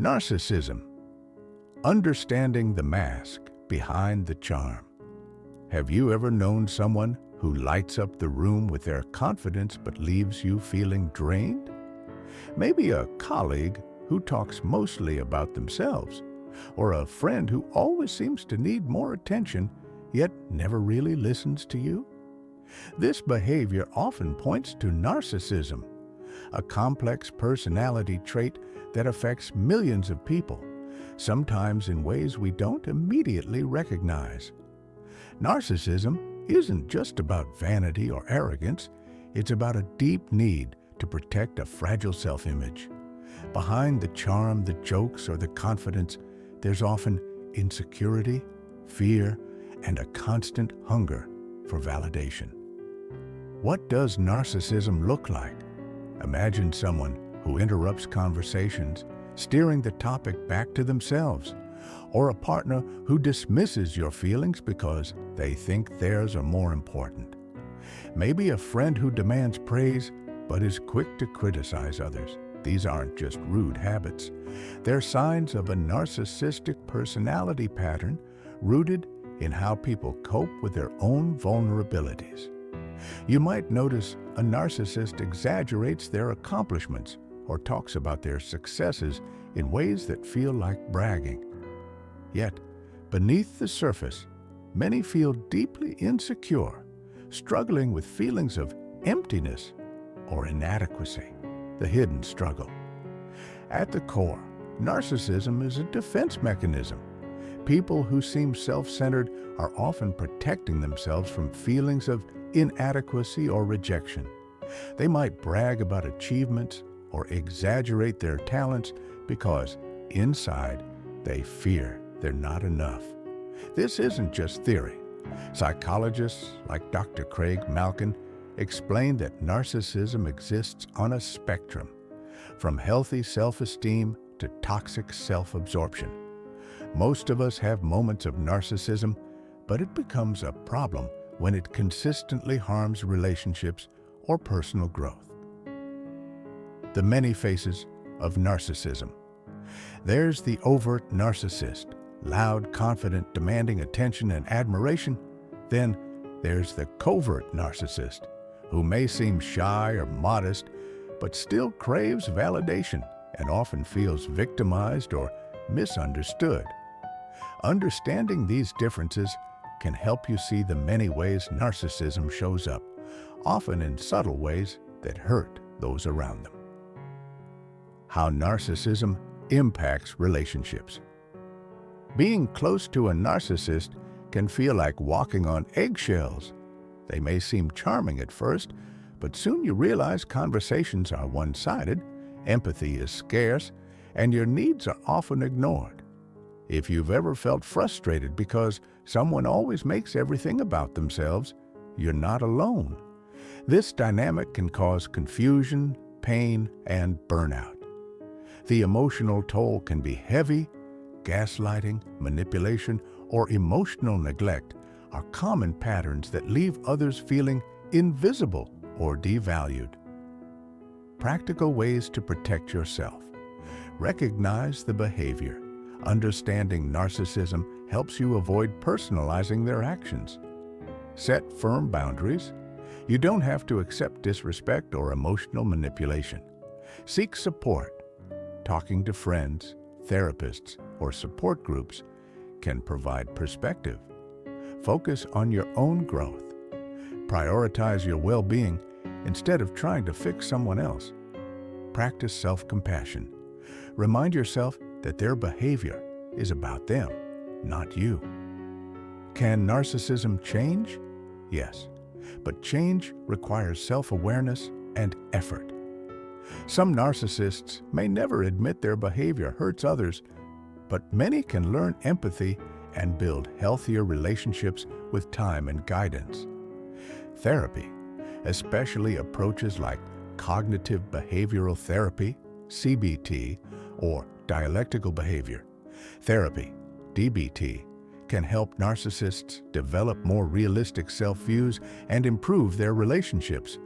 Narcissism. Understanding the mask behind the charm. Have you ever known someone who lights up the room with their confidence but leaves you feeling drained? Maybe a colleague who talks mostly about themselves, or a friend who always seems to need more attention yet never really listens to you? This behavior often points to narcissism, a complex personality trait that affects millions of people, sometimes in ways we don't immediately recognize. Narcissism isn't just about vanity or arrogance, it's about a deep need to protect a fragile self-image. Behind the charm, the jokes, or the confidence, there's often insecurity, fear, and a constant hunger for validation. What does narcissism look like? Imagine someone who interrupts conversations, steering the topic back to themselves, or a partner who dismisses your feelings because they think theirs are more important. Maybe a friend who demands praise but is quick to criticize others. These aren't just rude habits. They're signs of a narcissistic personality pattern rooted in how people cope with their own vulnerabilities. You might notice a narcissist exaggerates their accomplishments or talks about their successes in ways that feel like bragging. Yet, beneath the surface, many feel deeply insecure, struggling with feelings of emptiness or inadequacy, the hidden struggle. At the core, narcissism is a defense mechanism. People who seem self-centered are often protecting themselves from feelings of inadequacy or rejection. They might brag about achievements or exaggerate their talents because inside they fear they're not enough. This isn't just theory. Psychologists like Dr. Craig Malkin explain that narcissism exists on a spectrum, from healthy self-esteem to toxic self-absorption. Most of us have moments of narcissism, but it becomes a problem when it consistently harms relationships or personal growth. The many faces of narcissism. There's the overt narcissist, loud, confident, demanding attention and admiration. Then there's the covert narcissist, who may seem shy or modest, but still craves validation and often feels victimized or misunderstood. Understanding these differences can help you see the many ways narcissism shows up, often in subtle ways that hurt those around them. How narcissism impacts relationships. Being close to a narcissist can feel like walking on eggshells. They may seem charming at first, but soon you realize conversations are one-sided, empathy is scarce, and your needs are often ignored. If you've ever felt frustrated because someone always makes everything about themselves, you're not alone. This dynamic can cause confusion, pain, and burnout. The emotional toll can be heavy. Gaslighting, manipulation, or emotional neglect are common patterns that leave others feeling invisible or devalued. Practical ways to protect yourself. Recognize the behavior. Understanding narcissism helps you avoid personalizing their actions. Set firm boundaries. You don't have to accept disrespect or emotional manipulation. Seek support. Talking to friends, therapists, or support groups can provide perspective. Focus on your own growth. Prioritize your well-being instead of trying to fix someone else. Practice self-compassion. Remind yourself that their behavior is about them, not you. Can narcissism change? Yes, but change requires self-awareness and effort. Some narcissists may never admit their behavior hurts others, but many can learn empathy and build healthier relationships with time and guidance. Therapy, especially approaches like cognitive behavioral therapy, CBT, or dialectical behavior therapy, DBT, can help narcissists develop more realistic self-views and improve their relationships.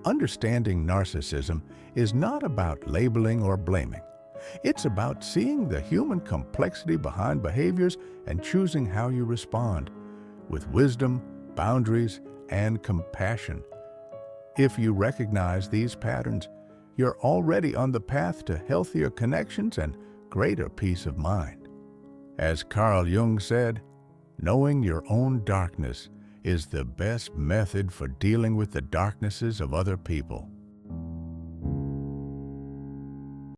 Understanding narcissism is not about labeling or blaming. It's about seeing the human complexity behind behaviors and choosing how you respond, with wisdom, boundaries, and compassion. If you recognize these patterns, you're already on the path to healthier connections and greater peace of mind. As Carl Jung said, knowing your own darkness is the best method for dealing with the darknesses of other people.